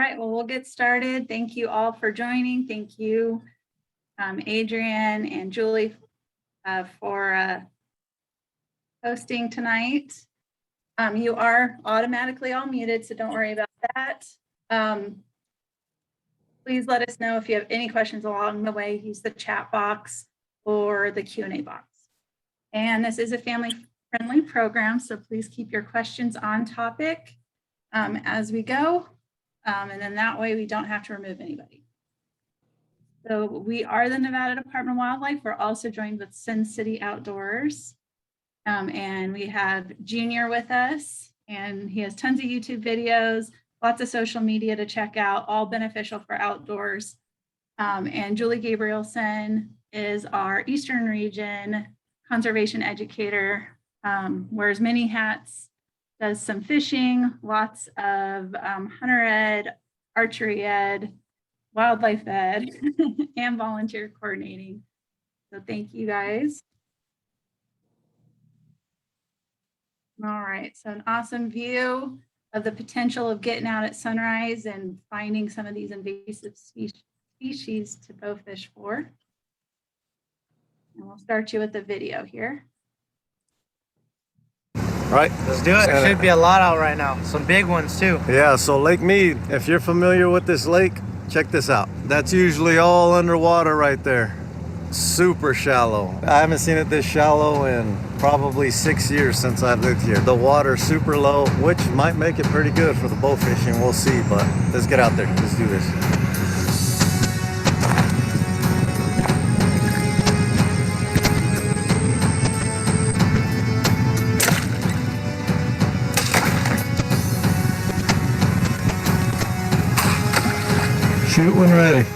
right, well, we'll get started. Thank you all for joining. Thank you, Adrian and Julie, for hosting tonight. You are automatically all muted, so don't worry about that. Please let us know if you have any questions along the way. Use the chat box or the Q&A box. And this is a family-friendly program, so please keep your questions on topic as we go. And then that way we don't have to remove anybody. So we are the Nevada Department of Wildlife. We're also joined with Sin City Outdoors. And we have Junior with us, and he has tons of YouTube videos, lots of social media to check out, all beneficial for outdoors. And Julie Gabrielson is our Eastern Region conservation educator, wears many hats, does some fishing, lots of hunter ed, archery ed, wildlife ed, and volunteer coordinating. So thank you guys. All right, so an awesome view of the potential of getting out at sunrise and finding some of these invasive species to bow fish for. And we'll start you with the video here. Right, let's do it. There should be a lot out right now, some big ones too. Yeah, so Lake Mead, if you're familiar with this lake, check this out. That's usually all underwater right there. Super shallow. I haven't seen it this shallow in probably 6 years since I've lived here. The water's super low, which might make it pretty good for the bow fishing. We'll see, but let's get out there. Let's do this. Shoot when ready.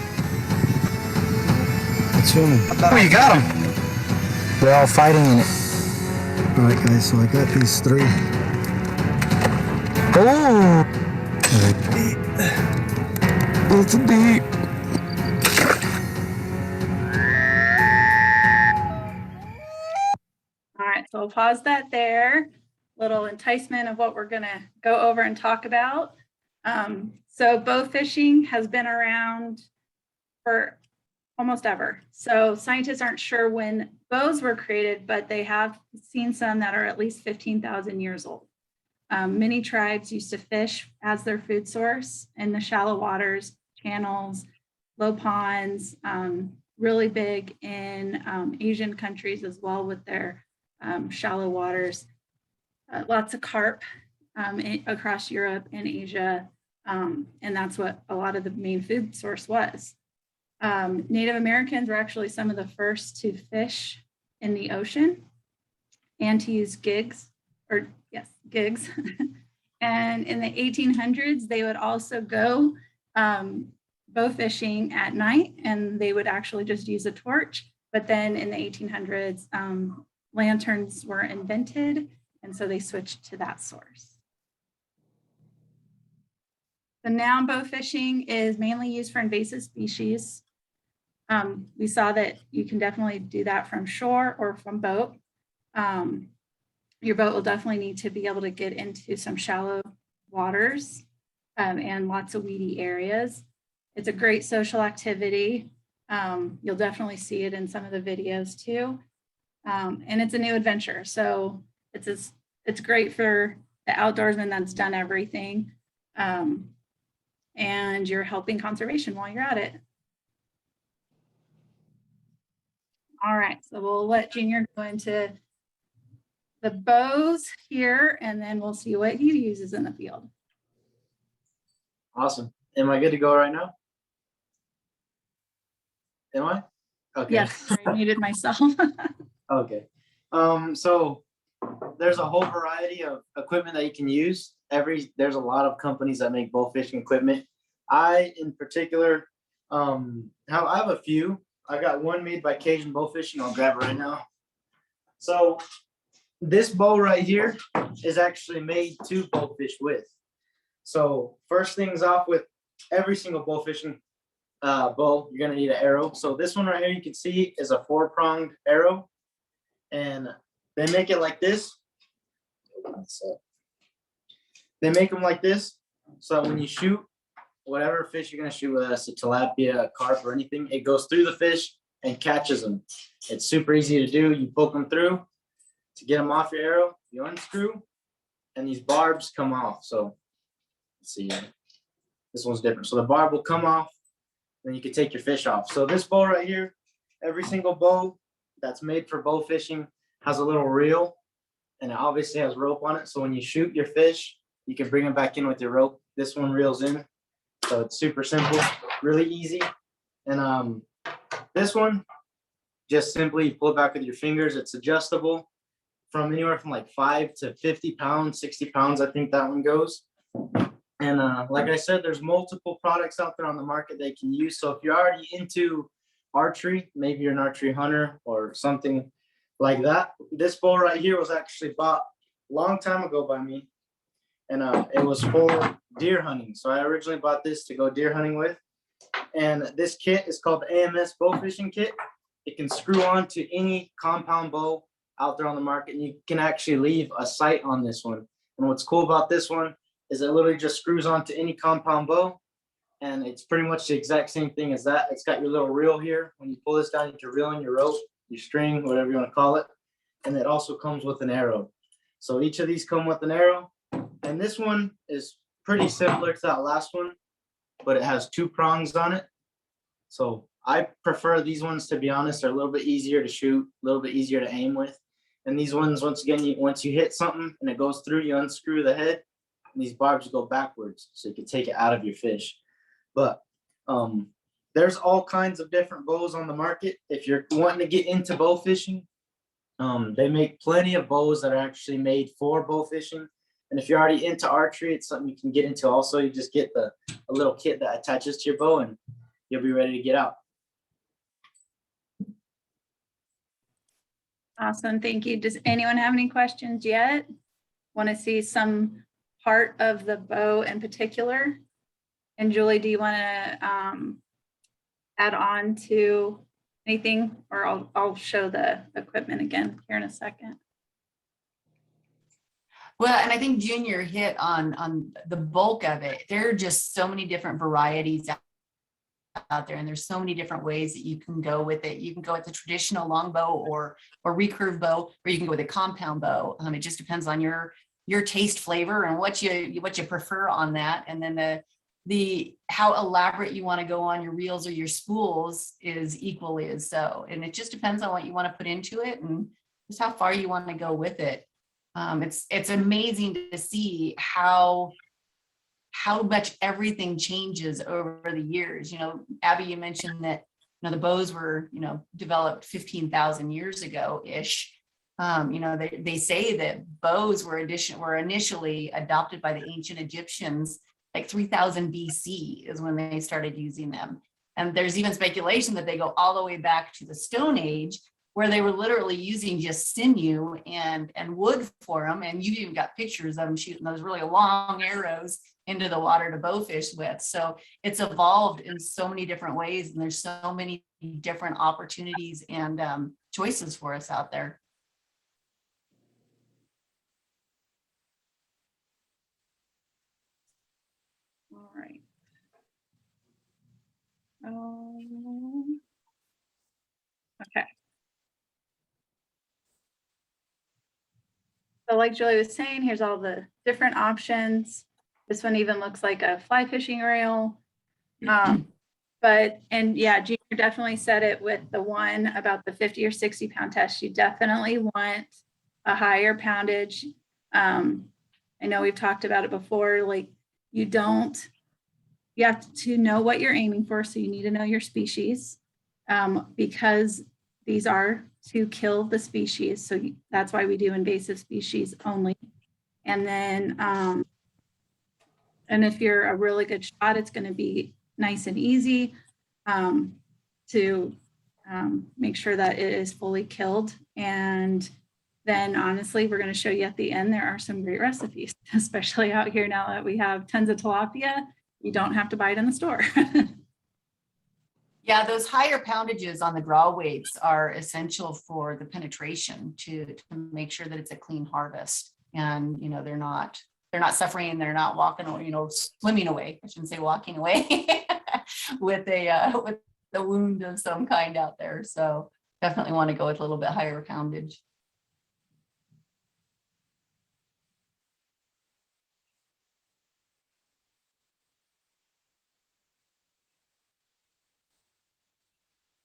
Oh, you got them. They're all fighting in it. All right, guys, so I got these three. Oh! It's deep. All right, so we'll pause that there. Little enticement of what we're gonna go over and talk about. So bow fishing has been around for almost ever. So scientists aren't sure when bows were created, but they have seen some that are at least 15,000 years old. Many tribes used to fish as their food source in the shallow waters, channels, low ponds, really big in Asian countries as well with their shallow waters. Lots of carp across Europe and Asia, and that's what a lot of the main food source was. Native Americans were actually some of the first to fish in the ocean and to use gigs. And in the 1800s, they would also go bow fishing at night, and they would actually just use a torch. But then in the 1800s, lanterns were invented, and so they switched to that source. So now bow fishing is mainly used for invasive species. We saw that you can definitely do that from shore or from boat. Your boat will definitely need to be able to get into some shallow waters and lots of weedy areas. It's a great social activity. You'll definitely see it in some of the videos too. And it's a new adventure. So it's great for the outdoorsman that's done everything. And you're helping conservation while you're at it. All right, so we'll let Junior go into the bows here, and then we'll see what he uses in the field. Awesome. Am I good to go right now? Am I? Okay. Yes, I muted myself. Okay. So there's a whole variety of equipment that you can use. There's a lot of companies that make bow fishing equipment. I, in particular, I have a few. I got one made by Cajun Bow Fishing. I'll grab it right now. So this bow right here is actually made to bow fish with. So first things off, with every single bow fishing bow, you're gonna need an arrow. So this one right here, you can see, is a 4-pronged arrow, and they make it like this. They make them like this, so that when you shoot, whatever fish you're gonna shoot, whether it's a tilapia, a carp, or anything, it goes through the fish and catches them. It's super easy to do. You poke them through to get them off your arrow. You unscrew, and these barbs come off. So let's see, this one's different. So the barb will come off, then you can take your fish off. So this bow right here, every single bow that's made for bow fishing has a little reel, and it obviously has rope on it. So when you shoot your fish, you can bring them back in with your rope. This one reels in. So it's super simple, really easy. And this one, just simply pull it back with your fingers. It's adjustable from anywhere from like 5 to 50 pounds, 60 pounds. I think that one goes. And like I said, there's multiple products out there on the market they can use. So if you're already into archery, maybe you're an archery hunter or something like that, this bow right here was actually bought a long time ago by me. And it was for deer hunting. So I originally bought this to go deer hunting with. And this kit is called the Ams Bow Fishing Kit. It can screw on to any compound bow out there on the market, and you can actually leave a sight on this one. And what's cool about this one is it literally just screws onto any compound bow, and it's pretty much the exact same thing as that. It's got your little reel here. When you pull this down, you can reel in your rope, your string, whatever you want to call it. And it also comes with an arrow. So each of these come with an arrow. And this one is pretty similar to that last one, but it has 2 prongs on it. So I prefer these ones, to be honest. They're a little bit easier to shoot, a little bit easier to aim with. And these ones, once again, once you hit something and it goes through, you unscrew the head, and these barbs go backwards, so you can take it out of your fish. But there's all kinds of different bows on the market. If you're wanting to get into bow fishing, they make plenty of bows that are actually made for bow fishing. And if you're already into archery, it's something you can get into also. You just get a little kit that attaches to your bow, and you'll be ready to get out. Awesome, thank you. Does anyone have any questions yet? Want to see some part of the bow in particular? And Julie, do you want to add on to anything, or I'll show the equipment again here in a second. Well, and I think Junior hit on the bulk of it. There are just so many different varieties out there, and there's so many different ways that you can go with it. You can go with the traditional longbow or recurve bow, or you can go with a compound bow. It just depends on your taste, flavor, and what you prefer on that. And then the how elaborate you want to go on your reels or your spools is equally as so. And it just depends on what you want to put into it and just how far you want to go with it. It's amazing to see how much everything changes over the years. Abby, you mentioned that the bows were developed 15,000 years ago ish. They say that bows were initially adopted by the ancient Egyptians like 3000 BC is when they started using them. And there's even speculation that they go all the way back to the Stone Age, where they were literally using just sinew and wood for them. And you even got pictures of them shooting those really long arrows into the water to bowfish with. So it's evolved in so many different ways, and there's so many different opportunities and choices for us out there. All right. Okay. So like Julie was saying, here's all the different options. This one even looks like a fly fishing reel. And yeah, Junior definitely said it with the one about the 50 or 60 pound test. You definitely want a higher poundage. I know we've talked about it before, like you have to know what you're aiming for. So you need to know your species because these are to kill the species. So that's why we do invasive species only. And then, and if you're a really good shot, it's going to be nice and easy to make sure that it is fully killed. And then honestly, we're going to show you at the end, there are some great recipes, especially out here now that we have tons of tilapia. You don't have to buy it in the store. Yeah, those higher poundages on the draw weights are essential for the penetration to make sure that it's a clean harvest. And, they're not they're not suffering, they're not walking, swimming away. I shouldn't say walking away with a wound of some kind out there. So definitely want to go with a little bit higher poundage.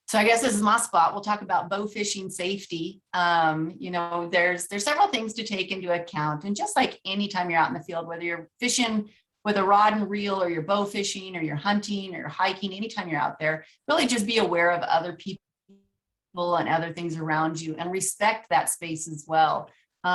So I guess this is my spot. We'll talk about bow fishing safety. There's several things to take into account. And just like anytime you're out in the field, whether you're fishing with a rod and reel, or you're bow fishing, or you're hunting, or you're hiking, anytime you're out there, really just be aware of other people and other things around you and respect that space as well.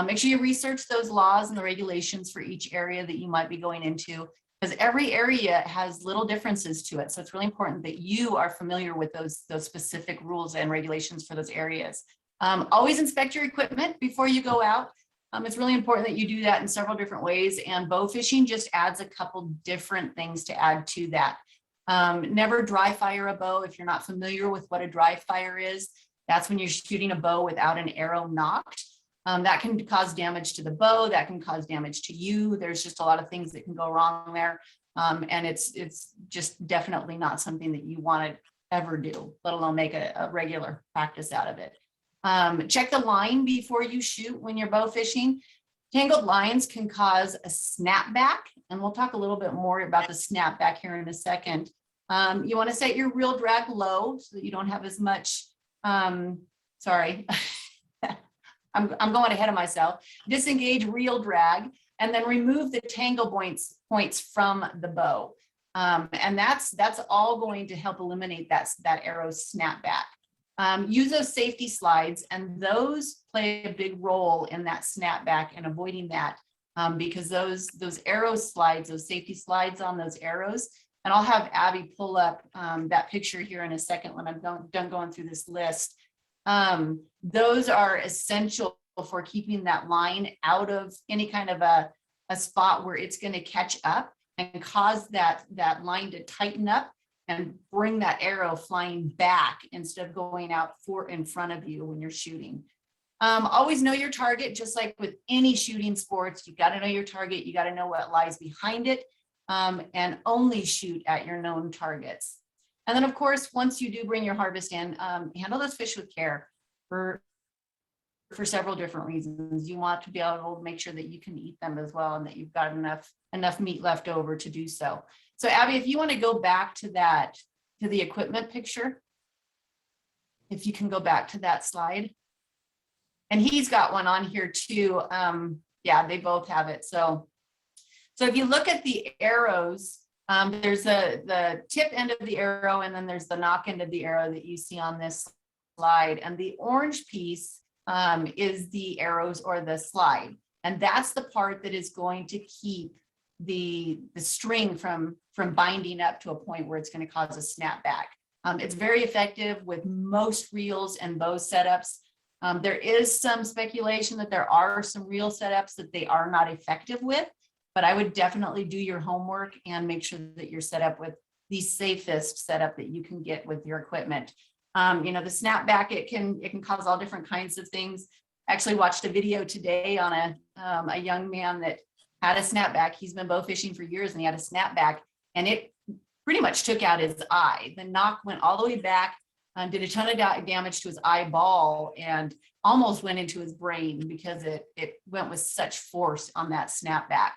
Make sure you research those laws and the regulations for each area that you might be going into, because every area has little differences to it. So it's really important that you are familiar with those specific rules and regulations for those areas. Always inspect your equipment before you go out. It's really important that you do that in several different ways, and bow fishing just adds a couple different things to add to that. Never dry fire a bow. If you're not familiar with what a dry fire is, that's when you're shooting a bow without an arrow nocked. That can cause damage to the bow, that can cause damage to you. There's just a lot of things that can go wrong there. And it's just definitely not something that you want to ever do, let alone make a regular practice out of it. Check the line before you shoot when you're bow fishing. Tangled lines can cause a snapback, and we'll talk a little bit more about the snapback here in a second. You want to set your reel drag low so that you don't have as much, sorry. I'm going ahead of myself. Disengage reel drag, and then remove the tangle points from the bow. And that's all going to help eliminate that arrow snapback. Use those safety slides, and those play a big role in that snapback and avoiding that, because those arrow slides, those safety slides on those arrows, and I'll have Abby pull up that picture here in a second when I'm done going through this list. Those are essential for keeping that line out of any kind of a spot where it's going to catch up and cause that line to tighten up and bring that arrow flying back instead of going out in front of you when you're shooting. Always know your target, just like with any shooting sports. You got to know your target. You got to know what lies behind it, and only shoot at your known targets. And then, of course, once you do bring your harvest in, handle those fish with care for several different reasons. You want to be able to make sure that you can eat them as well, and that you've got enough meat left over to do so. So Abby, if you want to go back to the equipment picture, if you can go back to that slide. And he's got one on here too. Yeah, they both have it. So if you look at the arrows, there's the tip end of the arrow, and then there's the knock end of the arrow that you see on this slide. And the orange piece is the arrows or the slide. And that's the part that is going to keep the string from binding up to a point where it's going to cause a snapback. It's very effective with most reels and bow setups. There is some speculation that there are some reel setups that they are not effective with, but I would definitely do your homework and make sure that you're set up with the safest setup that you can get with your equipment. The snapback, it can cause all different kinds of things. I actually watched a video today on a young man that had a snapback. He's been bow fishing for years, and he had a snapback, and it pretty much took out his eye. The knock went all the way back, did a ton of damage to his eyeball, and almost went into his brain because it went with such force on that snapback.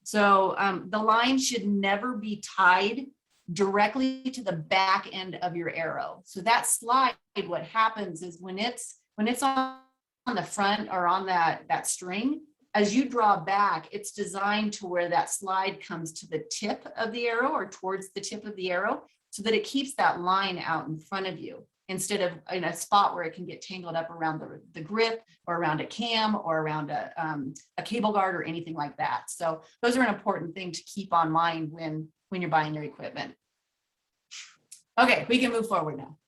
So the line should never be tied directly to the back end of your arrow. So that slide, what happens is when it's on the front or on that string, as you draw back, it's designed to where that slide comes to the tip of the arrow or towards the tip of the arrow, so that it keeps that line out in front of you instead of in a spot where it can get tangled up around the grip or around a cam or around a cable guard or anything like that. So those are an important thing to keep on mind when you're buying your equipment. Okay, we can move forward now.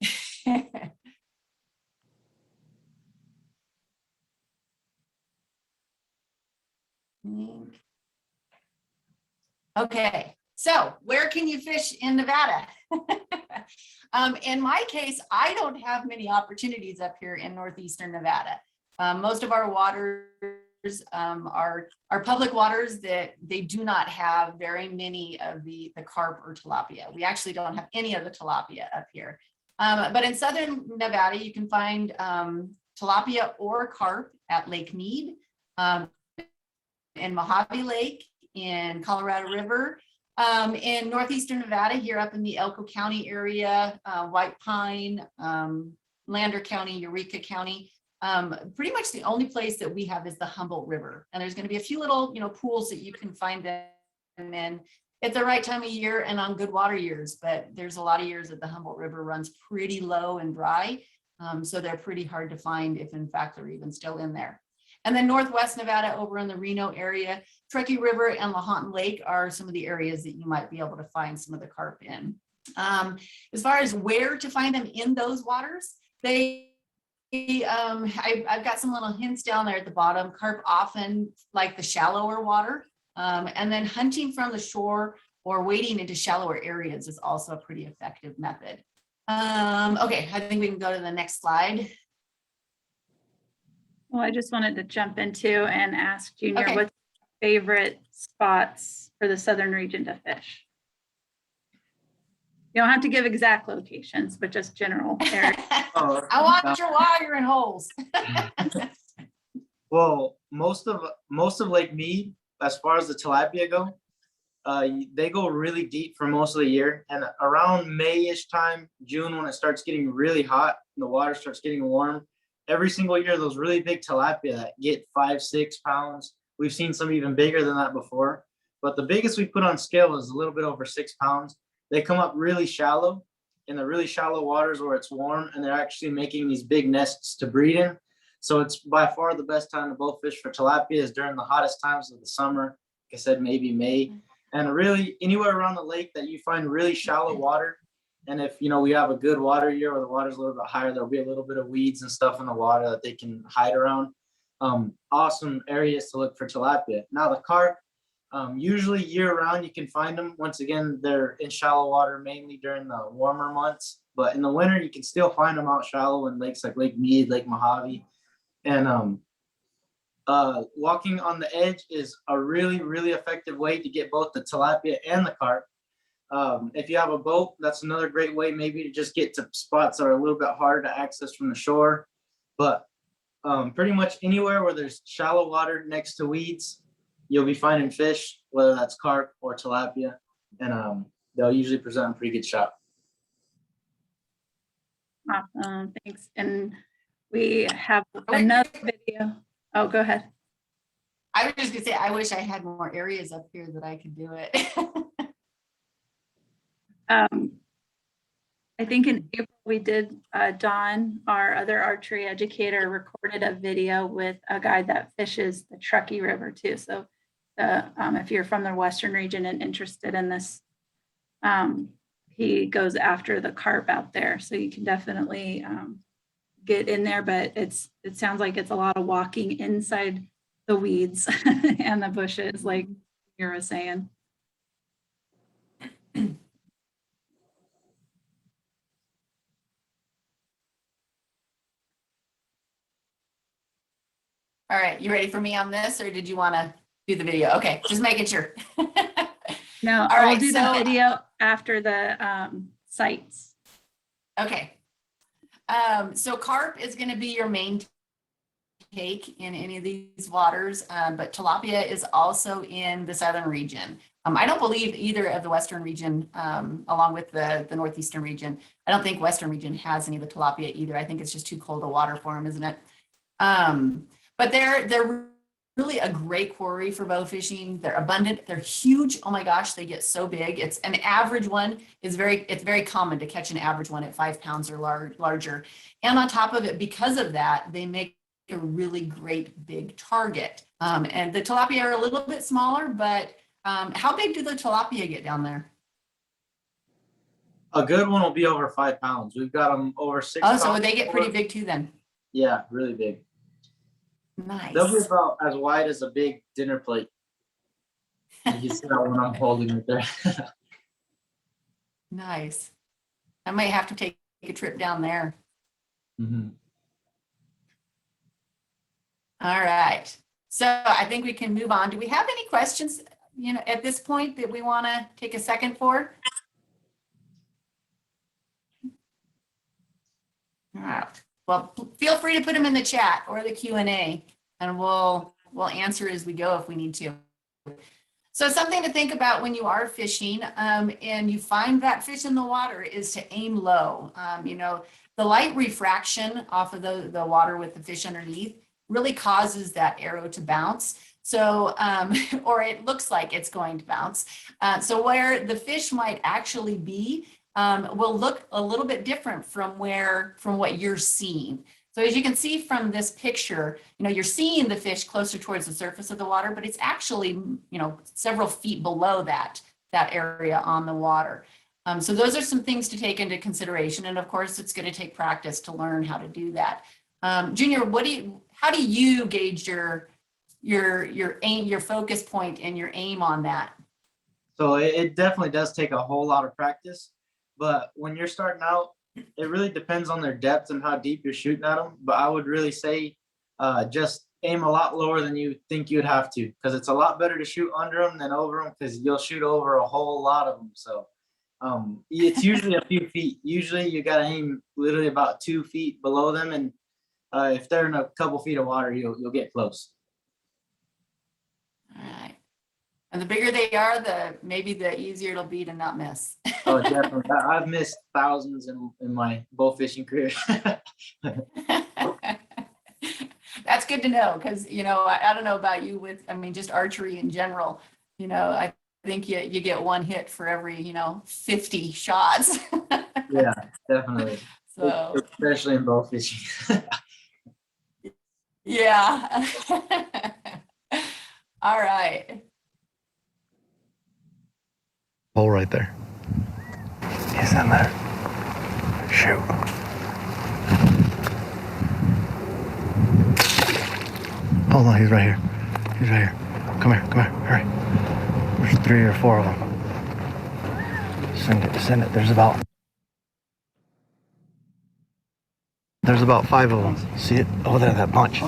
Okay, so where can you fish in Nevada? In my case, I don't have many opportunities up here in northeastern Nevada. Most of our waters are public waters that they do not have very many of the carp or tilapia. We actually don't have any of the tilapia up here. But in southern Nevada, you can find tilapia or carp at Lake Mead, in Mojave Lake, in Colorado River, in northeastern Nevada, here up in the Elko County area, White Pine, Lander County, Eureka County. Pretty much the only place that we have is the Humboldt River. And there's going to be a few little, pools that you can find them in at the right time of year and on good water years. But there's a lot of years that the Humboldt River runs pretty low and dry. So they're pretty hard to find if in fact they're even still in there. And then Northwest Nevada over in the Reno area, Truckee River and Lahontan Lake are some of the areas that you might be able to find some of the carp in. As far as where to find them in those waters, I've got some little hints down there at the bottom. Carp often like the shallower water, and then hunting from the shore or wading into shallower areas is also a pretty effective method. Okay, I think we can go to the next slide. Well, I just wanted to jump into and ask Junior, Okay. what's your favorite spots for the southern region to fish? You don't have to give exact locations, but just general areas. I want your watering holes. Well, most of Lake Mead, as far as the tilapia go, they go really deep for most of the year. And around May-ish time, June, when it starts getting really hot and the water starts getting warm, every single year, those really big tilapia that get 5-6 pounds. We've seen some even bigger than that before. But the biggest we put on scale is a little bit over 6 pounds. They come up really shallow in the really shallow waters where it's warm, and they're actually making these big nests to breed in. So it's by far the best time to bow fish for tilapia is during the hottest times of the summer. Like I said, maybe May. And really anywhere around the lake that you find really shallow water. And if, we have a good water year where the water's a little bit higher, there'll be a little bit of weeds and stuff in the water that they can hide around. Awesome areas to look for tilapia. Now the carp, usually year round, you can find them. Once again, they're in shallow water, mainly during the warmer months, but in the winter, you can still find them out shallow in lakes like Lake Mead, Lake Mojave. And walking on the edge is a really, really effective way to get both the tilapia and the carp. If you have a boat, that's another great way maybe to just get to spots that are a little bit harder to access from the shore. But pretty much anywhere where there's shallow water next to weeds, you'll be finding fish, whether that's carp or tilapia, and they'll usually present a pretty good shot. Awesome, thanks. And we have another video. Oh, go ahead. I was just gonna say, I wish I had more areas up here that I could do it. I think in April we did, Dawn, our other archery educator, recorded a video with a guy that fishes the Truckee River too. So if you're from the Western region and interested in this, he goes after the carp out there. So you can definitely get in there, but it sounds like it's a lot of walking inside the weeds and the bushes, like you were saying. All right, you ready for me on this, or did you want to do the video? Okay, just making sure. No, All I'll right, do so- the video after the sites. Okay. So carp is going to be your main take in any of these waters, but tilapia is also in the southern region. I don't believe either of the western region, along with the northeastern region. I don't think western region has any of the tilapia either. I think it's just too cold a water for them, isn't it? But they're really a great quarry for bow fishing. They're abundant. They're huge. Oh my gosh, they get so big. It's an average one it's very common to catch an average one at 5 pounds or larger. And on top of it, because of that, they make a really great big target. And the tilapia are a little bit smaller, but how big do the tilapia get down there? A good one will be over 5 pounds. We've got them over 6 Oh, pounds. so they get pretty big too then. Yeah, really big. Nice. They'll be about as wide as a big dinner plate. You can see that one I'm holding right there. Nice. I might have to take a trip down there. Mm-hmm. All right. So I think we can move on. Do we have any questions, at this point that we want to take a second for? All right. Well, feel free to put them in the chat or the Q&A, and we'll answer as we go if we need to. So something to think about when you are fishing and you find that fish in the water is to aim low. The light refraction off of the water with the fish underneath really causes that arrow to bounce. So, or it looks like it's going to bounce. So where the fish might actually be will look a little bit different from what you're seeing. So as you can see from this picture, you're seeing the fish closer towards the surface of the water, but it's actually, several feet below that area on the water. So those are some things to take into consideration. And of course, it's going to take practice to learn how to do that. Junior, how do you gauge your aim, your focus point and your aim on that? So it definitely does take a whole lot of practice, but when you're starting out, it really depends on their depth and how deep you're shooting at them. But I would really say just aim a lot lower than you think you'd have to, because it's a lot better to shoot under them than over them, because you'll shoot over a whole lot of them. So it's usually a few feet. Usually you got to aim literally about 2 feet below them. And if they're in a couple feet of water, you'll get close. All right. And the bigger they are, maybe the easier it'll be to not miss. Oh, definitely. I've missed thousands in my bow fishing career. That's good to know, because I don't know about you just archery in general. I think you get one hit for every 50 shots. Yeah, definitely. So especially in bow fishing. yeah. All right. Hole right there. He's in there. Shoot. Oh no, he's right here. He's right here. Come here, hurry. There's 3 or 4 of them. Send it. There's about 5 of them. See it? Oh, there, that bunch.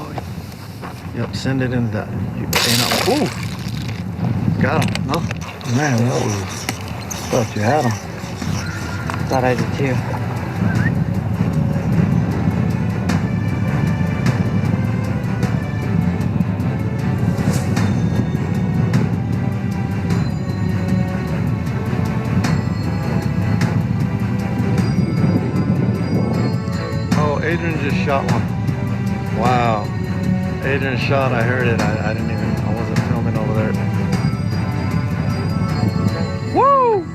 Yep, send it into that. Ooh! Got him. No? Man, that was... Thought you had him. Thought I did too. Oh, Adrian just shot one. Wow. Adrian shot, I heard it. I wasn't filming over there. Woo!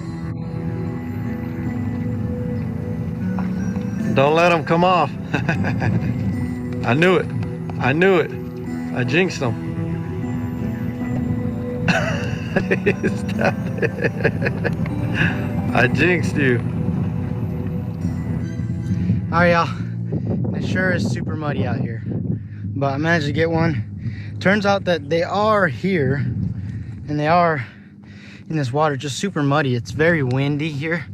Don't let him come off. I knew it. I jinxed him. I jinxed you. All right, y'all. It sure is super muddy out here, but I managed to get one. Turns out that they are here, and they are in this water, just super muddy. It's very windy here,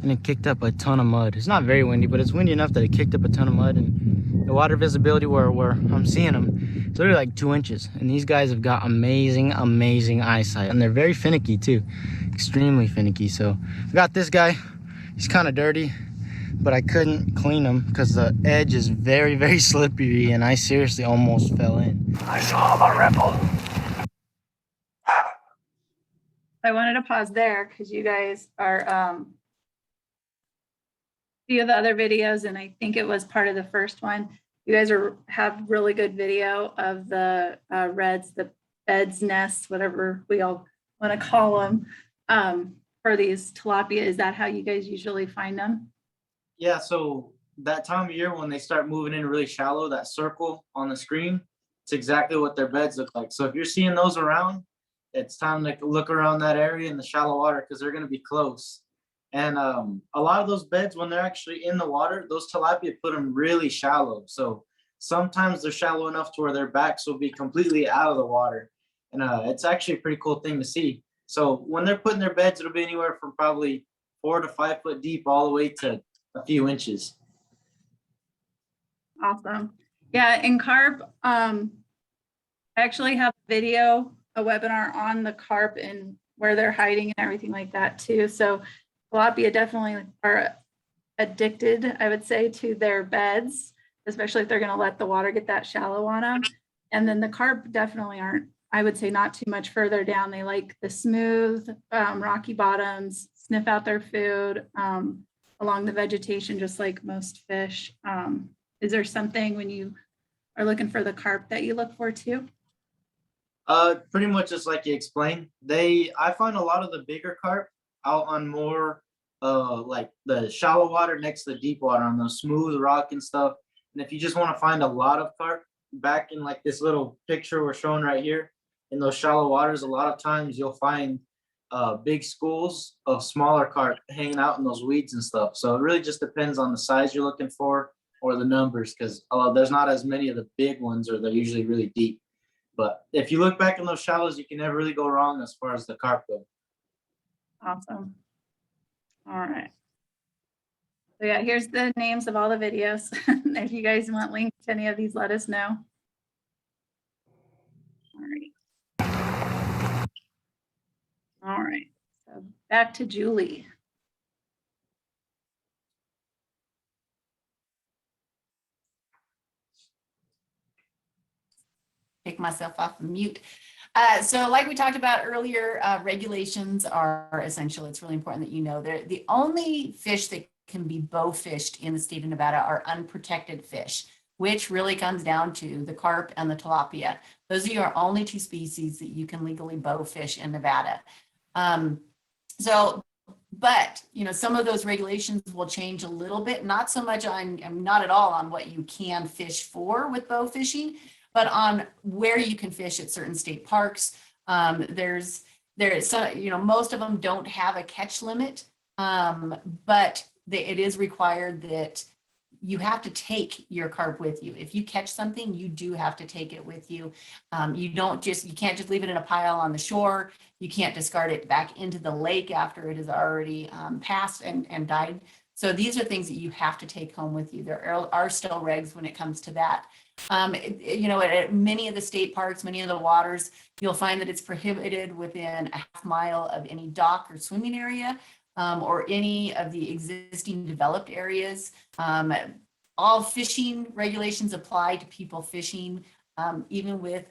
and it kicked up a ton of mud. It's not very windy, but it's windy enough that it kicked up a ton of mud, and the water visibility where I'm seeing them, it's literally like 2 inches. And these guys have got amazing eyesight, and they're very finicky too, extremely finicky. So I got this guy. He's kind of dirty, but I couldn't clean him because the edge is very slippery, and I seriously almost fell in. I saw the ripple. I wanted to pause there because you guys are few of the other videos, and I think it was part of the first one. You guys have really good video of the reds, the beds, nests, whatever we all want to call them, for these tilapia. Is that how you guys usually find them? Yeah, so that time of year when they start moving in really shallow, that circle on the screen, it's exactly what their beds look like. So if you're seeing those around, it's time to look around that area in the shallow water, because they're going to be close. And a lot of those beds, when they're actually in the water, those tilapia put them really shallow. So sometimes they're shallow enough to where their backs will be completely out of the water. And it's actually a pretty cool thing to see. So when they're putting their beds, it'll be anywhere from probably 4 to 5 foot deep all the way to a few inches. Awesome. Yeah, and carp, I actually have a webinar on the carp and where they're hiding and everything like that too. So tilapia definitely are addicted, I would say, to their beds, especially if they're going to let the water get that shallow on them. And then the carp definitely aren't, I would say, not too much further down. They like the smooth, rocky bottoms, sniff out their food along the vegetation, just like most fish. Is there something when you are looking for the carp that you look for too? Pretty much just like you explained. I find a lot of the bigger carp out on more like the shallow water next to the deep water on those smooth rock and stuff. And if you just want to find a lot of carp back in like this little picture we're showing right here in those shallow waters, a lot of times you'll find big schools of smaller carp hanging out in those weeds and stuff. So it really just depends on the size you're looking for or the numbers, because there's not as many of the big ones, or they're usually really deep. But if you look back in those shallows, you can never really go wrong as far as the carp go. Awesome. All right. So yeah, here's the names of all the videos. If you guys want links to any of these, let us know. All right. All right. So back to Julie. Take myself off of mute. So like we talked about earlier, regulations are essential. It's really important that you know they're the only fish that can be bow fished in the state of Nevada are unprotected fish, which really comes down to the carp and the tilapia. Those are your only two species that you can legally bow fish in Nevada. But you know, some of those regulations will change a little bit, not so much on, not at all on what you can fish for with bow fishing, but on where you can fish at certain state parks. There's some, you know, most of them don't have a catch limit, but it is required that you have to take your carp with you. If you catch something, you do have to take it with you. You can't just leave it in a pile on the shore. You can't discard it back into the lake after it has already passed and died. So these are things that you have to take home with you. There are still regs when it comes to that. You know, at many of the state parks, many of the waters, you'll find that it's prohibited within a half mile of any dock or swimming area, or any of the existing developed areas. All fishing regulations apply to people fishing, even with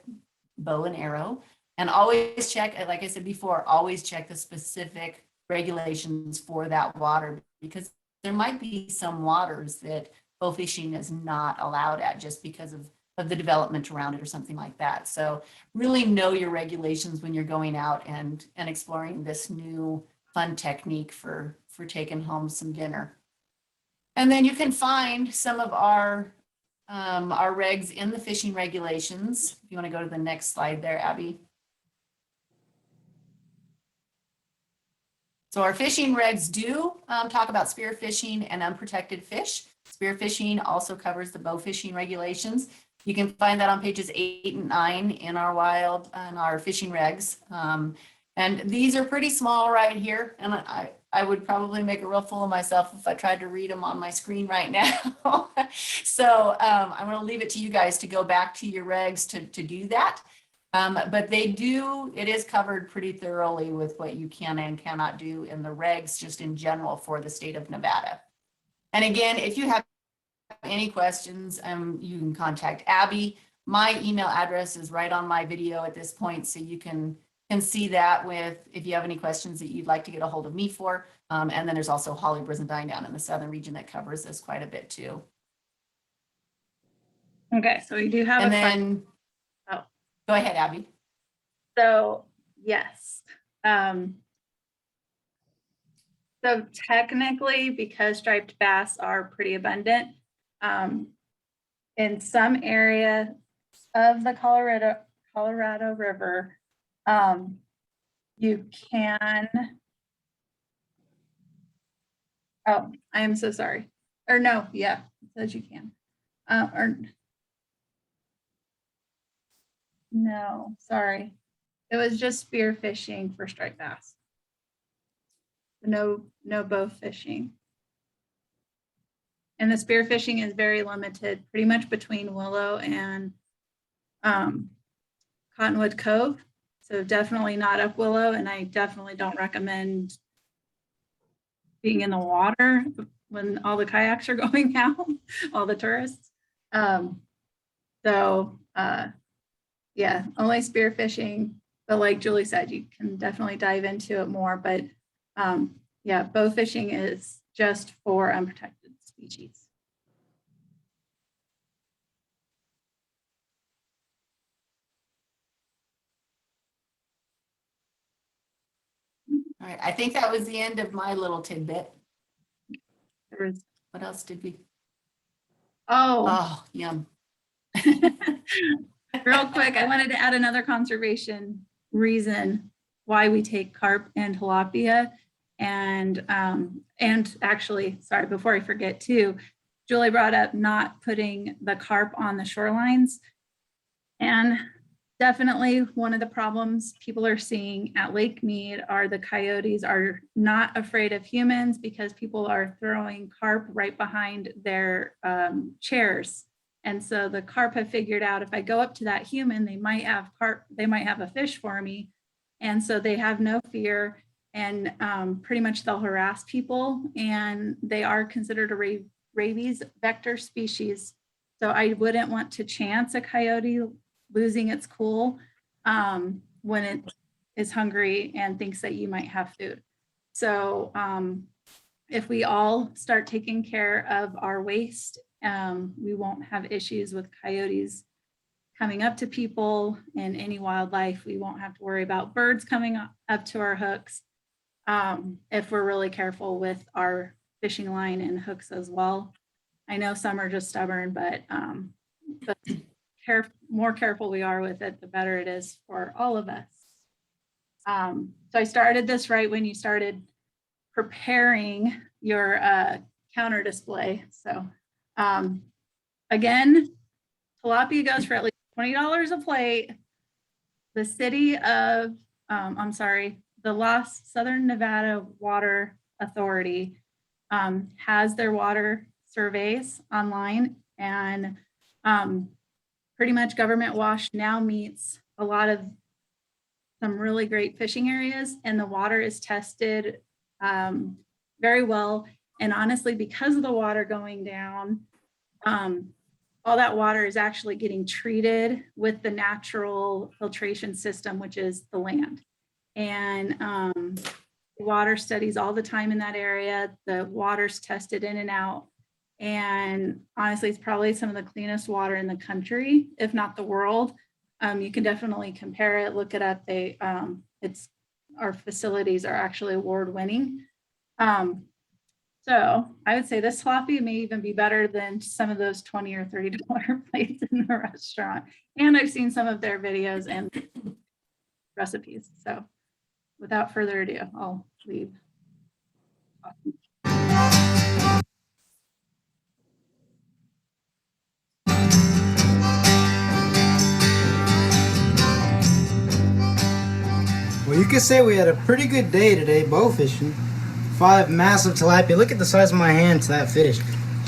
bow and arrow. And always check, like I said before, always check the specific regulations for that water, because there might be some waters that bow fishing is not allowed at just because of the development around it or something like that. So really know your regulations when you're going out and exploring this new fun technique for taking home some dinner. And then you can find some of our regs in the fishing regulations. If you want to go to the next slide there, Abby. So our fishing regs do talk about spearfishing and unprotected fish. Spearfishing also covers the bow fishing regulations. You can find that on pages 8 and 9 in our wild and our fishing regs. And these are pretty small right here. And I would probably make a real fool of myself if I tried to read them on my screen right now. So I'm going to leave it to you guys to go back to your regs to do that. But it is covered pretty thoroughly with what you can and cannot do in the regs, just in general for the state of Nevada. And again, if you have any questions, you can contact Abby. My email address is right on my video at this point, so you can see that if you have any questions that you'd like to get a hold of me for. And then there's also Holly Brizendine down in the southern region that covers this quite a bit too. Okay, so we do have And a question. then, Oh. Go ahead, Abby. So yes. So technically, because striped bass are pretty abundant, in some area of the Colorado River, you can, oh, I am so sorry. Or no, yeah, it says you can. Or no, sorry. It was just spear fishing for striped bass. No bow fishing. And the spear fishing is very limited, pretty much between Willow and Cottonwood Cove. So definitely not up Willow, and I definitely don't recommend being in the water when all the kayaks are going out, all the tourists. Yeah, only spearfishing, but like Julie said, you can definitely dive into it more. But yeah, bow fishing is just for unprotected species. All right, I think that was the end of my little tidbit. There was, What else did we? oh, Oh, yum. real quick, I wanted to add another conservation reason why we take carp and tilapia. And actually, sorry, before I forget too, Julie brought up not putting the carp on the shorelines. And definitely one of the problems people are seeing at Lake Mead are the coyotes are not afraid of humans because people are throwing carp right behind their chairs. And so the carp have figured out if I go up to that human, they might have a fish for me. And so they have no fear, and pretty much they'll harass people, and they are considered a rabies vector species. So I wouldn't want to chance a coyote losing its cool when it is hungry and thinks that you might have food. So if we all start taking care of our waste, we won't have issues with coyotes coming up to people and any wildlife. We won't have to worry about birds coming up to our hooks if we're really careful with our fishing line and hooks as well. I know some are just stubborn, but the more careful we are with it, the better it is for all of us. So I started this right when you started preparing your counter display. So again, tilapia goes for at least $20 a plate. The city of, the Southern Nevada Water Authority has their water surveys online, and pretty much Government Wash now meets a lot of some really great fishing areas, and the water is tested very well. And honestly, because of the water going down, all that water is actually getting treated with the natural filtration system, which is the land. And water studies all the time in that area. The water's tested in and out. And honestly, it's probably some of the cleanest water in the country, if not the world. You can definitely compare it, look it up. Our facilities are actually award-winning. So I would say this tilapia may even be better than some of those $20 or $30 plates in the restaurant. And I've seen some of their videos and recipes. So without further ado, I'll leave. Well, you could say we had a pretty good day today bow fishing. 5 massive tilapia. Look at the size of my hand to that fish.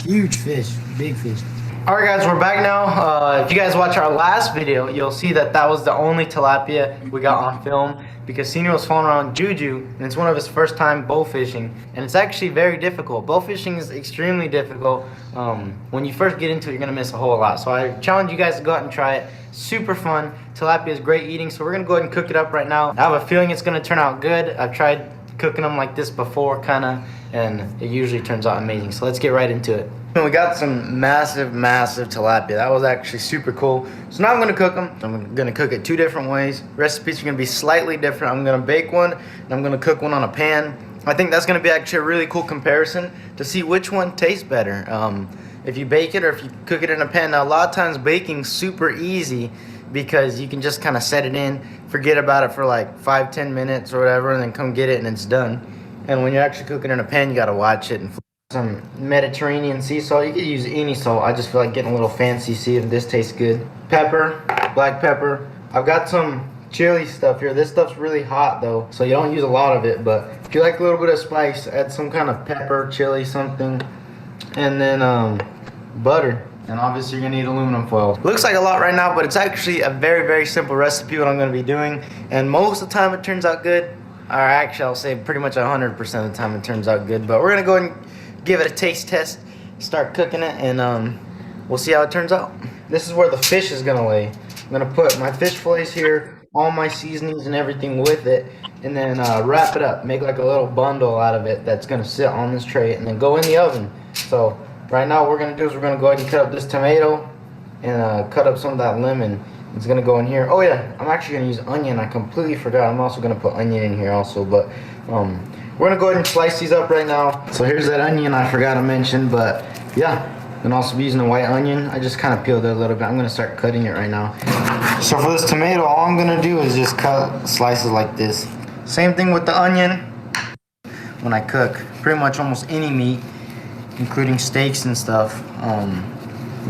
Huge fish, big fish. All right, guys, we're back now. If you guys watch our last video, you'll see that was the only tilapia we got on film because Senior was following around Juju, and it's one of his first time bow fishing, and it's actually very difficult. Bow fishing is extremely difficult. When you first get into it, you're gonna miss a whole lot. So I challenge you guys to go out and try it. Super fun. Tilapia is great eating, so we're gonna go ahead and cook it up right now. I have a feeling it's gonna turn out good. I've tried cooking them like this before, kinda, and it usually turns out amazing. So let's get right into it. We got some massive tilapia. That was actually super cool. So now I'm gonna cook them. I'm gonna cook it 2 different ways. Recipes are gonna be slightly different. I'm gonna bake one, and I'm gonna cook one on a pan. I think that's gonna be actually a really cool comparison to see which one tastes better. If you bake it or if you cook it in a pan. Now a lot of times baking's super easy because you can just kind of set it in, forget about it for like 5-10 minutes or whatever, and then come get it and it's done. And when you're actually cooking in a pan, you gotta watch it. And some Mediterranean sea salt. You could use any salt. I just feel like getting a little fancy, see if this tastes good. Pepper, black pepper. I've got some chili stuff here. This stuff's really hot though, so you don't use a lot of it, but if you like a little bit of spice, add some kind of pepper, chili, something. And then butter. And obviously you're gonna need aluminum foil. Looks like a lot right now, but it's actually a very, very simple recipe what I'm gonna be doing. And most of the time it turns out good. Or actually I'll say pretty much 100% of the time it turns out good. But we're gonna go ahead and give it a taste test, start cooking it, and we'll see how it turns out. This is where the fish is gonna lay. I'm gonna put my fish fillets here, all my seasonings and everything with it, and then wrap it up, make like a little bundle out of it that's gonna sit on this tray and then go in the oven. So right now what we're gonna do is we're gonna go ahead and cut up this tomato and cut up some of that lemon. It's gonna go in here. Oh yeah, I'm actually gonna use onion. I completely forgot. I'm also gonna put onion in here also, but we're gonna go ahead and slice these up right now. So here's that onion I forgot to mention, but yeah. I'm gonna also be using a white onion. I just kind of peeled it a little bit. I'm gonna start cutting it right now. So for this tomato, all I'm gonna do is just cut slices like this. Same thing with the onion. When I cook pretty much almost any meat, including steaks and stuff,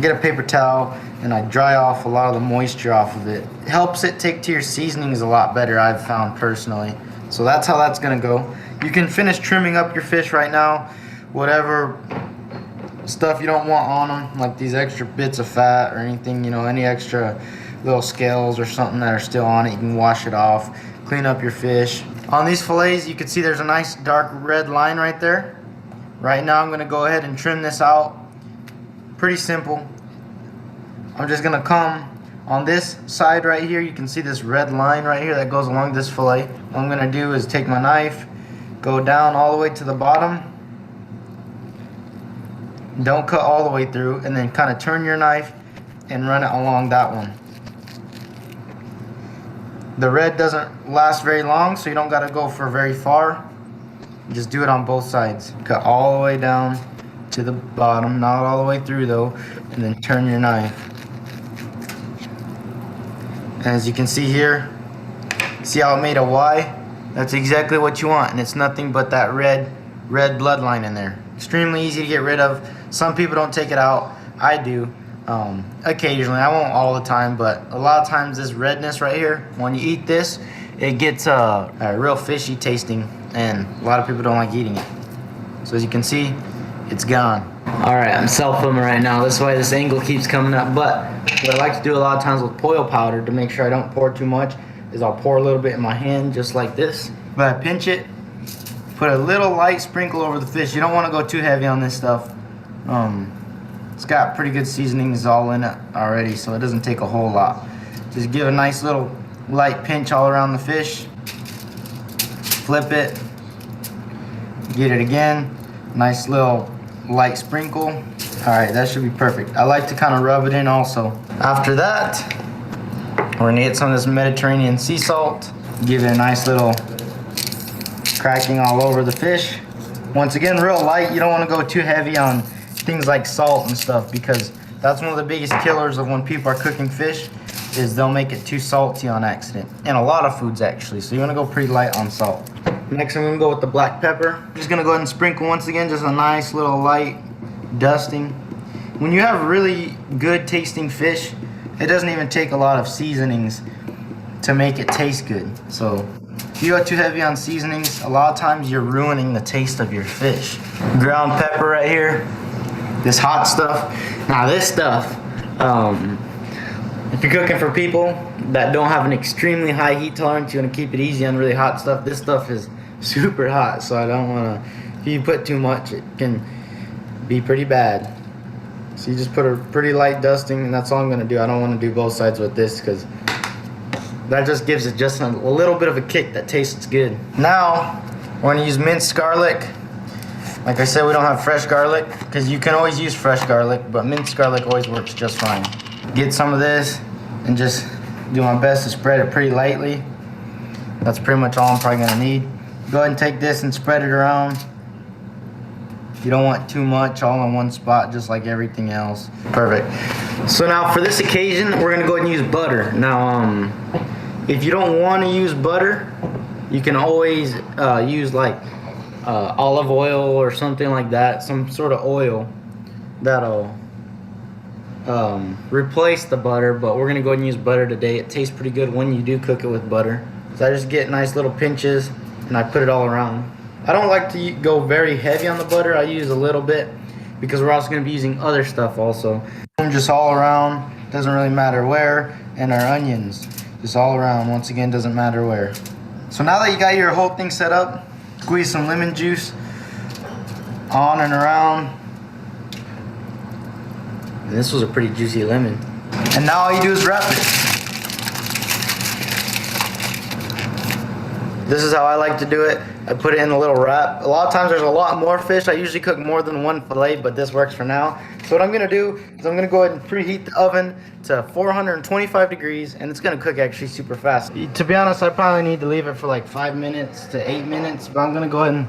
get a paper towel and I dry off a lot of the moisture off of it. It helps it take to your seasonings a lot better, I've found personally. So that's how that's gonna go. You can finish trimming up your fish right now. Whatever stuff you don't want on them, like these extra bits of fat or anything, you know, any extra little scales or something that are still on it, you can wash it off, clean up your fish. On these fillets, you can see there's a nice dark red line right there. Right now I'm gonna go ahead and trim this out. Pretty simple. I'm just gonna come on this side right here. You can see this red line right here that goes along this fillet. What I'm gonna do is take my knife, go down all the way to the bottom. Don't cut all the way through, and then kind of turn your knife and run it along that one. The red doesn't last very long, so you don't got to go for very far. Just do it on both sides. Cut all the way down to the bottom, not all the way through though, and then turn your knife. As you can see here, see how it made a Y? That's exactly what you want, and it's nothing but that red bloodline in there. Extremely easy to get rid of. Some people don't take it out. I do. Occasionally. I won't all the time, but a lot of times this redness right here, when you eat this, it gets real fishy tasting, and a lot of people don't like eating it. So as you can see, it's gone. Alright, I'm self-filming right now. This way this angle keeps coming up, but what I like to do a lot of times with foil powder to make sure I don't pour too much is I'll pour a little bit in my hand just like this. But I pinch it, put a little light sprinkle over the fish. You don't want to go too heavy on this stuff. It's got pretty good seasonings all in it already, so it doesn't take a whole lot. Just give a nice little light pinch all around the fish. Flip it. Get it again. Nice little light sprinkle. Alright, that should be perfect. I like to kind of rub it in also. After that, we're going to get some of this Mediterranean sea salt. Give it a nice little cracking all over the fish. Once again, real light. You don't want to go too heavy on things like salt and stuff, because that's one of the biggest killers of when people are cooking fish, is they'll make it too salty on accident. And a lot of foods actually, so you want to go pretty light on salt. Next I'm going to go with the black pepper. I'm just going to go ahead and sprinkle once again, just a nice little light dusting. When you have really good tasting fish, it doesn't even take a lot of seasonings to make it taste good. So if you go too heavy on seasonings, a lot of times you're ruining the taste of your fish. Ground pepper right here. This hot stuff. Now this stuff, if you're cooking for people that don't have an extremely high heat tolerance, you want to keep it easy on really hot stuff. This stuff is super hot, so I don't want to, if you put too much, it can be pretty bad. So you just put a pretty light dusting, and that's all I'm going to do. I don't want to do both sides with this, because that just gives it just a little bit of a kick that tastes good. Now, we're going to use minced garlic. Like I said, we don't have fresh garlic, because you can always use fresh garlic, but minced garlic always works just fine. Get some of this and just do my best to spread it pretty lightly. That's pretty much all I'm probably gonna need. Go ahead and take this and spread it around. You don't want too much all in one spot, just like everything else. Perfect. So now for this occasion, we're gonna go ahead and use butter. Now, if you don't want to use butter, you can always use like olive oil or something like that, some sort of oil that'll replace the butter, but we're gonna go ahead and use butter today. It tastes pretty good when you do cook it with butter. So I just get nice little pinches and I put it all around. I don't like to go very heavy on the butter. I use a little bit because we're also gonna be using other stuff also. just all around, doesn't really matter where, and our onions just all around, once again, doesn't matter where. So now that you got your whole thing set up, squeeze some lemon juice on and around. And this was a pretty juicy lemon. And now all you do is wrap it. This is how I like to do it. I put it in a little wrap. A lot of times there's a lot more fish. I usually cook more than one fillet, but this works for now. So what I'm gonna do is I'm gonna go ahead and preheat the oven to 425 degrees, and it's gonna cook actually super fast. To be honest, I probably need to leave it for like 5 minutes to 8 minutes, but I'm gonna go ahead and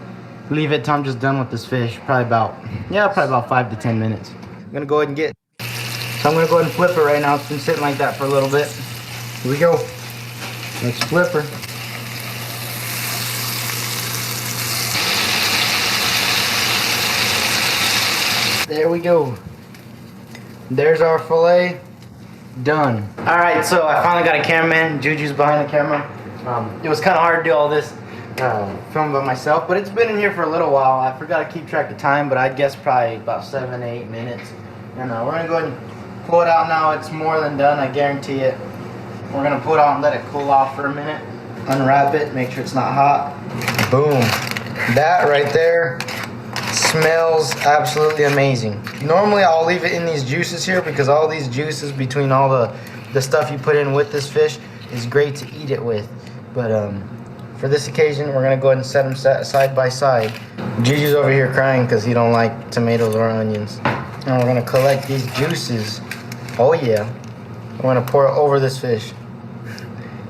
leave it till I'm just done with this fish. Probably about 5 to 10 minutes. I'm gonna go ahead and so I'm gonna go ahead and flip it right now. It's been sitting like that for a little bit. Here we go. Let's flip her. There we go. There's our fillet. Done. All right, so I finally got a cameraman. Juju's behind the camera. It was kind of hard to do all this film by myself, but it's been in here for a little while. I forgot to keep track of time, but I'd guess probably about 7 to 8 minutes. And we're gonna go ahead and pull it out now. It's more than done, I guarantee it. We're gonna pull it out and let it cool off for a minute. Unwrap it, make sure it's not hot. Boom. That right there smells absolutely amazing. Normally I'll leave it in these juices here because all these juices between all the stuff you put in with this fish is great to eat it with. But for this occasion, we're gonna go ahead and set them side by side. Juju's over here crying because he don't like tomatoes or onions. And we're gonna collect these juices. Oh yeah. We're gonna pour it over this fish.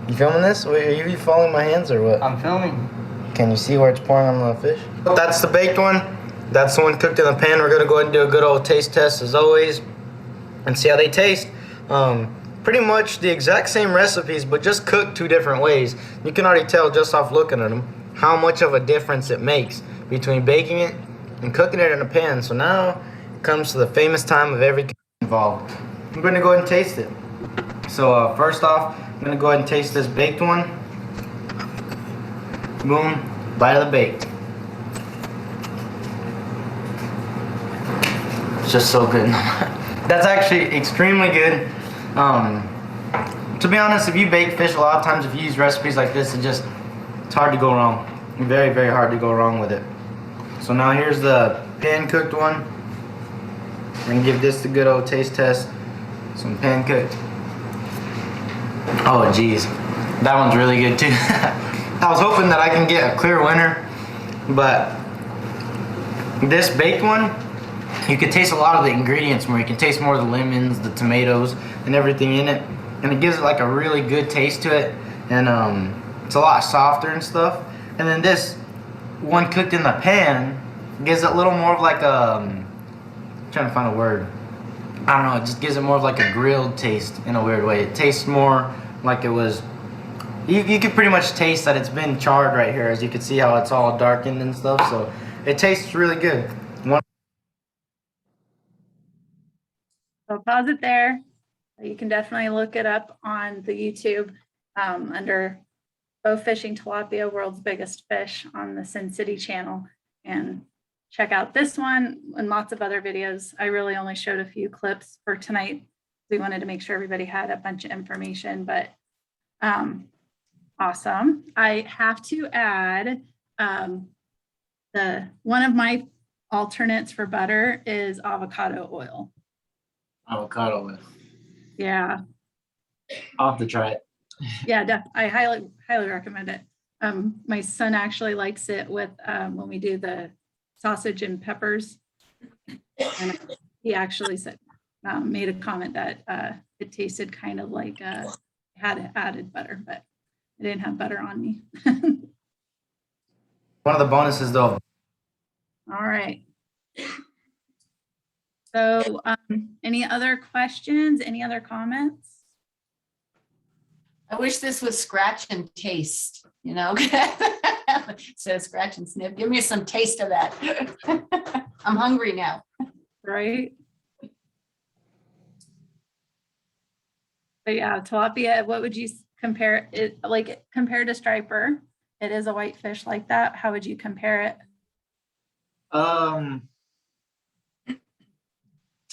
You filming this? Wait, are you following my hands or what? I'm filming. Can you see where it's pouring on the fish? That's the baked one. That's the one cooked in the pan. We're gonna go ahead and do a good old taste test as always and see how they taste. Pretty much the exact same recipes, but just cooked 2 different ways. You can already tell just off looking at them how much of a difference it makes between baking it and cooking it in a pan. So now it comes to the famous time of every involved. I'm gonna go ahead and taste it. So first off, I'm gonna go ahead and taste this baked one. Boom, bite of the baked. It's just so good. That's actually extremely good. To be honest, if you bake fish, a lot of times if you use recipes like this, it's hard to go wrong. Very, very hard to go wrong with it. So now here's the pan cooked one. We're gonna give this the good old taste test. Some pan cooked. Oh geez, that one's really good too. I was hoping that I can get a clear winner, but this baked one, you can taste a lot of the ingredients more. You can taste more of the lemons, the tomatoes, and everything in it. And it gives it like a really good taste to it. And it's a lot softer and stuff. And then this one cooked in the pan gives it a little more of like a, I'm trying to find a word. I don't know, it just gives it more of like a grilled taste in a weird way. It tastes more like it was, you can pretty much taste that it's been charred right here, as you can see how it's all darkened and stuff. So it tastes really good. So pause it there. You can definitely look it up on the YouTube under Bow Fishing Tilapia, World's Biggest Fish on the Sin City channel, and check out this one and lots of other videos. I really only showed a few clips for tonight. We wanted to make sure everybody had a bunch of information, but awesome. I have to add one of my alternates for butter is avocado oil. Avocado oil. Yeah. I'll have to try it. Yeah, I highly recommend it. My son actually likes it with when we do the sausage and peppers. And he actually said, made a comment that it tasted kind of like had added butter, but I didn't have butter on me. One of the bonuses though. All right. So any other questions, any other comments? I wish this was scratch and taste, you know? So scratch and sniff. Give me some taste of that. I'm hungry now. Right. But yeah, tilapia, what would you compare it, like compared to striper? It is a white fish like that. How would you compare it?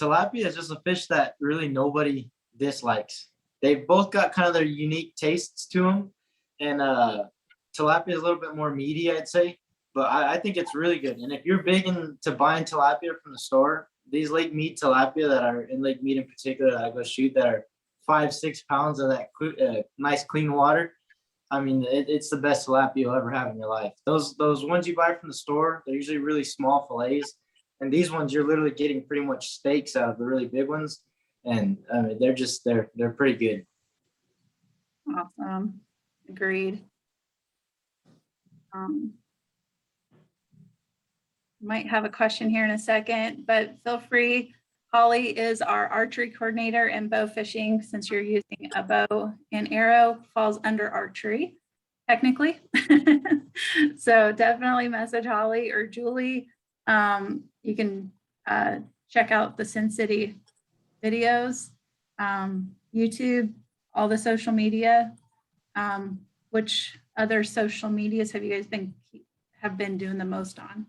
tilapia is just a fish that really nobody dislikes. They've both got kind of their unique tastes to them, and tilapia is a little bit more meaty, I'd say. But I think it's really good. And if you're big into buying tilapia from the store, these lake meat tilapia that are in lake meat in particular that I go shoot that are 5-6 pounds of that nice clean water. I mean, it's the best tilapia you'll ever have in your life. Those ones you buy from the store, they're usually really small fillets. And these ones, you're literally getting pretty much steaks out of the really big ones. And I mean, they're pretty good. Awesome. Agreed. Might have a question here in a second, but feel free. Holly is our archery coordinator and bow fishing. Since you're using a bow and arrow, falls under archery, technically. So definitely message Holly or Julie. You can check out the Sin City videos, YouTube, all the social media. Which other social medias have you guys been doing the most on?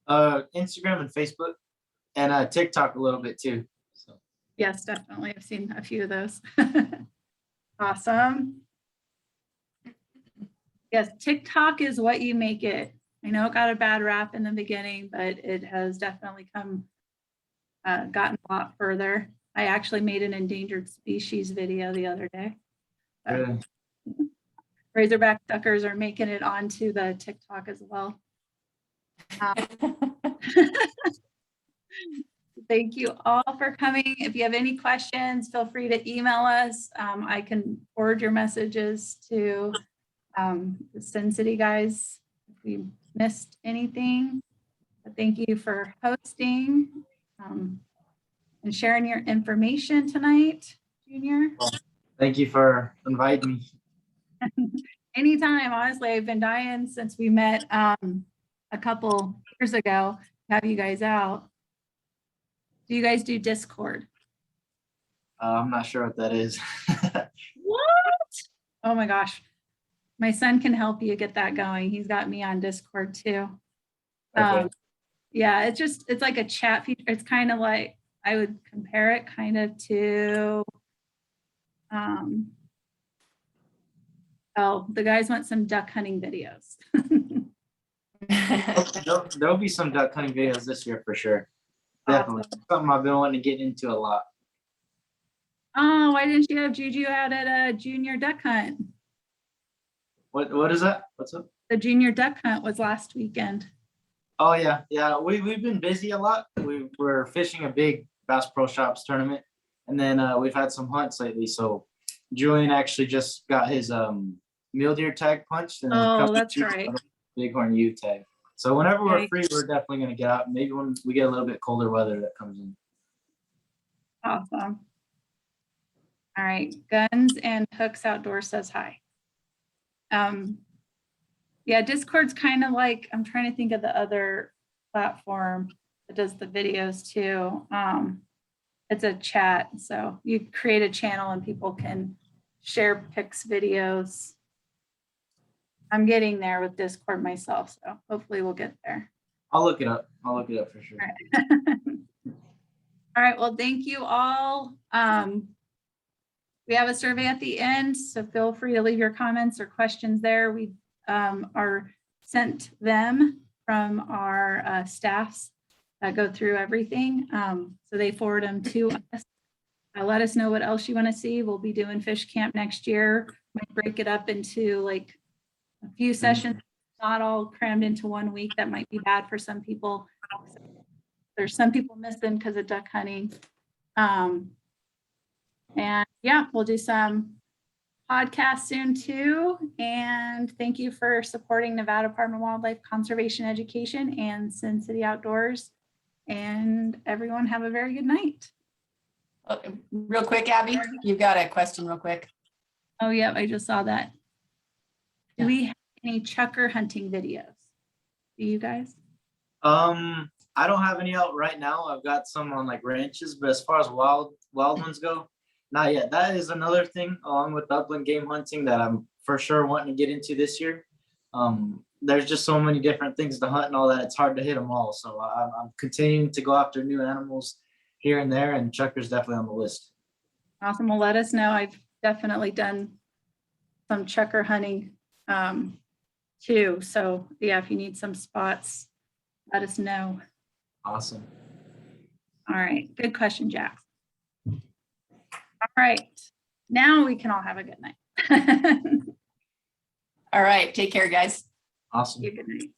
Instagram and Facebook, and TikTok a little bit too. So Yes, definitely. I've seen a few of those. Awesome. Yes, TikTok is what you make it. I know it got a bad rap in the beginning, but it has definitely gotten a lot further. I actually made an endangered species video the other day. good. Razorback duckers are making it onto the TikTok as well. Thank you all for coming. If you have any questions, feel free to email us. I can forward your messages to the Sin City guys if we missed anything. But thank you for hosting and sharing your information tonight, Junior. Thank you for inviting me. Anytime, honestly, I've been dying since we met a couple years ago to have you guys out. Do you guys do Discord? I'm not sure what that is. What? Oh my gosh. My son can help you get that going. He's got me on Discord too. Okay. Yeah, it's like a chat feature. It's kind of like, I would compare it kind of to, oh, the guys want some duck hunting videos. There'll be some duck hunting videos this year for sure. Awesome. Definitely. Something I've been wanting to get into a lot. Oh, why didn't you have Juju out at a junior duck hunt? What is that? What's up? The junior duck hunt was last weekend. Oh yeah. We've been busy a lot. We're fishing a big Bass Pro Shops tournament, and then we've had some hunts lately. So Julian actually just got his mule deer tag punched, and Oh, that's right. Bighorn U tag. So whenever we're Right. free, we're definitely gonna get out. Maybe when we get a little bit colder weather that comes in. Awesome. All right, Guns and Hooks Outdoors says hi. Yeah, Discord's kind of like, I'm trying to think of the other platform that does the videos too. It's a chat, so you create a channel and people can share pics, videos. I'm getting there with Discord myself, so hopefully we'll get there. I'll look it up. I'll look it up for sure. All right. All right, well, thank you all. We have a survey at the end, so feel free to leave your comments or questions there. We are sent them from our staffs that go through everything. So they forward them to us. Let us know what else you want to see. We'll be doing fish camp next year. Might break it up into like a few sessions, not all crammed into 1 week. That might be bad for some people. There's some people missing because of duck hunting. And yeah, we'll do some podcasts soon too. And thank you for supporting Nevada Department of Wildlife Conservation Education and Sin City Outdoors. And everyone have a very good night. Real quick, Abby, you've got a question real quick. Oh yeah, I just saw that. Do Yeah. we have any chucker hunting videos? Do you guys? I don't have any out right now. I've got some on like ranches, but as far as wild ones go, not yet. That is another thing along with upland game hunting that I'm for sure wanting to get into this year. There's just so many different things to hunt and all that. It's hard to hit them all. So I'm continuing to go after new animals here and there, and Chucker's definitely on the list. Awesome. Well, let us know. I've definitely done some chucker hunting too. So yeah, if you need some spots, let us know. Awesome. All right. Good question, Jack. All right. Now we can all have a good night. All right, take care, guys. Awesome. Good night.